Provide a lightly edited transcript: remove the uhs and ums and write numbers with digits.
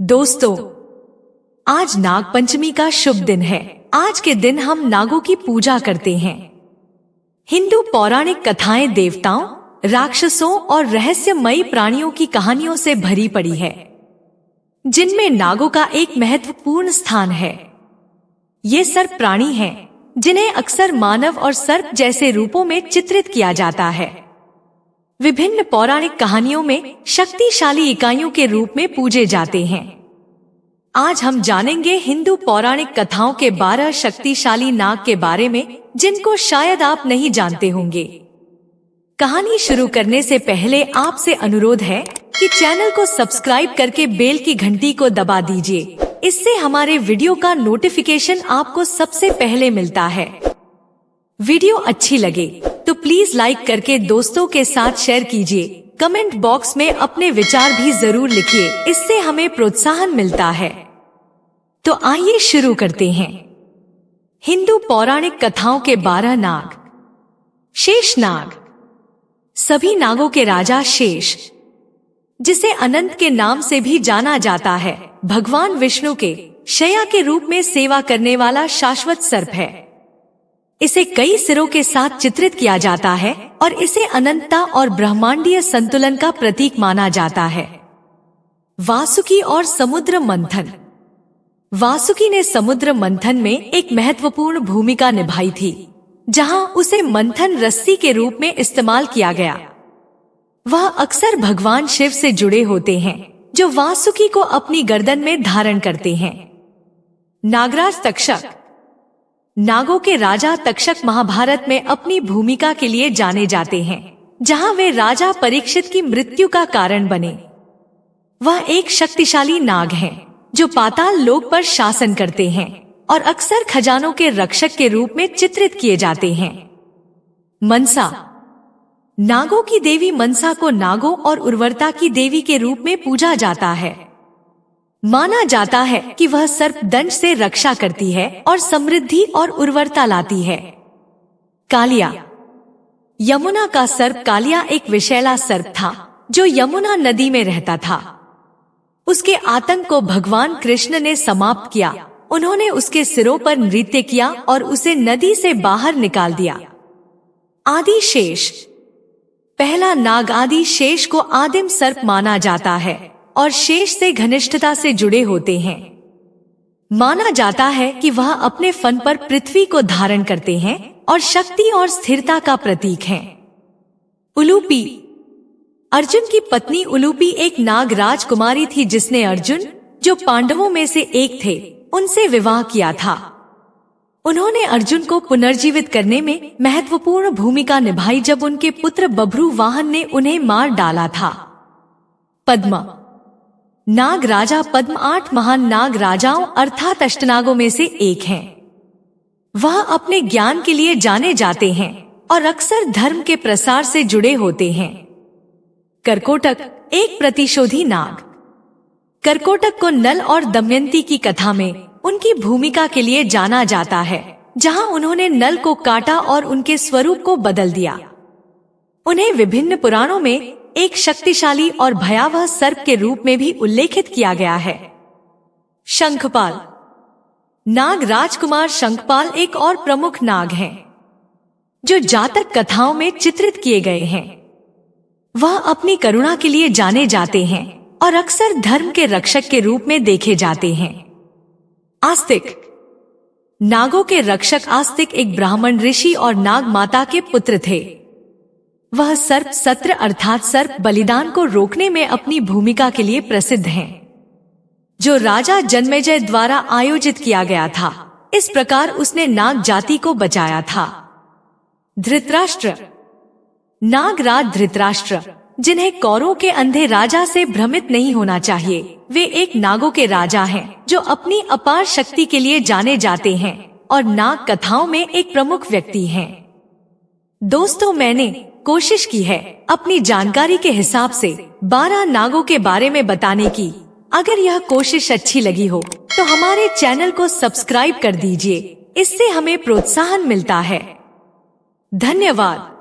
दोस्तों, आज नाग पंचमी का शुभ दिन है। आज के दिन हम नागों की पूजा करते हैं। हिंदू पौराणिक कथाएं देवताओं, राक्षसों और रहस्यमयी प्राणियों की कहानियों से भरी पड़ी है, जिनमें नागों का एक महत्वपूर्ण स्थान है। ये सर्प प्राणी हैं, जिन्हें अक्सर मानव और सर्प जैसे रूपों में चित्रित किया जाता है। विभिन्न पौराणिक कहानियों में शक्तिशाली इकाइयों के रूप में पूजे जाते हैं। आज हम जानेंगे हिंदू पौराणिक कथाओं के 12 शक्तिशाली नाग के बारे में, जिनको शायद आप नहीं जानते होंगे। कहानी शुरू करने से पहले आपसे अनुरोध है कि चैनल को सब्सक्राइब करके बेल की घंटी को दबा दीजिए। इससे हमारे वीडियो का नोटिफिकेशन आपको सबसे पहले मिलता है। वीडियो अच्छी लगे तो प्लीज लाइक करके दोस्तों के साथ शेयर कीजिए। कमेंट बॉक्स में अपने विचार भी जरूर लिखिए, इससे हमें प्रोत्साहन मिलता है। तो आइए शुरू करते हैं। हिंदू पौराणिक कथाओं के 12 नाग। शेष नाग। सभी नागों के राजा शेष, जिसे अनंत के नाम से भी जाना जाता है, भगवान विष्णु के शया के रूप में सेवा करने वाला शाश्वत सर्प है। इसे कई सिरों के साथ चित्रित किया जाता है और इसे अनंतता और ब्रह्मांडीय संतुलन का प्रतीक माना जाता है। वासुकी और समुद्र मंथन। वासुकी ने समुद्र मंथन में एक महत्वपूर्ण भूमिका निभाई थी, जहां उसे मंथन रस्सी के रूप में इस्तेमाल किया गया। वह अक्सर भगवान शिव से जुड़े होते हैं, जो वासुकी को अपनी गर्दन में धारण करते हैं। नागराज तक्षक। नागों के राजा तक्षक महाभारत में अपनी भूमिका के लिए जाने जाते हैं, जहां वे राजा परीक्षित की मृत्यु का कारण बने। वह एक शक्तिशाली नाग हैं, जो पाताल लोक पर शासन करते हैं और अक्सर खजानों के रक्षक के रूप में चित्रित किए जाते हैं। मनसा। नागों की देवी मनसा को नागों और उर्वरता की देवी के रूप में पूजा जाता है। माना जाता है कि वह सर्प दंश से रक्षा करती है और समृद्धि और उर्वरता लाती है। कालिया। यमुना का सर्प कालिया एक विषैला सर्प था, जो यमुना नदी में रहता था। उसके आतंक को भगवान कृष्ण ने समाप्त किया। उन्होंने उसके सिरों पर नृत्य किया और उसे नदी से बाहर निकाल दिया। आदि शेष। पहला नाग आदि शेष को आदिम सर्प माना जाता है और शेष से घनिष्ठता से जुड़े होते हैं। माना जाता है कि वह अपने फन पर पृथ्वी को धारण करते हैं और शक्ति और स्थिरता का प्रतीक हैं। उलूपी। अर्जुन की पत्नी उलूपी एक नाग राजकुमारी थी, जिसने अर्जुन, जो पांडवों में से एक थे, उनसे विवाह किया था। उन्होंने अर्जुन को पुनर्जीवित करने में महत्वपूर्ण भूमिका निभाई जब उनके पुत्र बभ्रू वाहन ने उन्हें मार डाला था। पद्मा। नाग राजा पद्म 8 महान नाग राजाओं अर्थात अष्टनागों में से एक हैं। वह अपने ज्ञान के लिए जाने जाते हैं और अक्सर धर्म के प्रसार से जुड़े होते हैं। कर्कोटक। एक प्रतिशोधी नाग। कर्कोटक को नल और दमयंती की कथा में उनकी भूमिका के लिए जाना जाता है, जहां उन्होंने नल को काटा और उनके स्वरूप को बदल दिया। उन्हें विभिन्न पुराणों में एक शक्तिशाली और भयावह सर्प के रूप में भी उल्लेखित किया गया है। शंखपाल। नाग राजकुमार शंखपाल एक और प्रमुख नाग हैं, जो जातक कथाओं में चित्रित किए गए हैं। वह अपनी करुणा के लिए जाने जाते हैं और अक्सर धर्म के रक्षक के रूप में देखे जाते हैं। आस्तिक। नागों के रक्षक आस्तिक एक ब्राह्मण ऋषि और नाग माता के पुत्र थे। वह सर्प सत्र अर्थात सर्प बलिदान को रोकने में अपनी भूमिका के लिए प्रसिद्ध हैं, जो राजा जन्मेजय द्वारा आयोजित किया गया था। इस प्रकार उसने नाग जाति को बचाया था। धृतराष्ट्र। नागराज धृतराष्ट्र, जिन्हें कौरवों के अंधे राजा से भ्रमित नहीं होना चाहिए, वे एक नागों के राजा हैं, जो अपनी अपार शक्ति के लिए जाने जाते हैं और नाग कथाओं में एक प्रमुख व्यक्ति हैं। दोस्तों, मैंने कोशिश की है अपनी जानकारी के हिसाब से 12 नागों के बारे में बताने की। अगर यह कोशिश अच्छी लगी हो तो हमारे चैनल को सब्सक्राइब कर दीजिए, इससे हमें प्रोत्साहन मिलता है। धन्यवाद।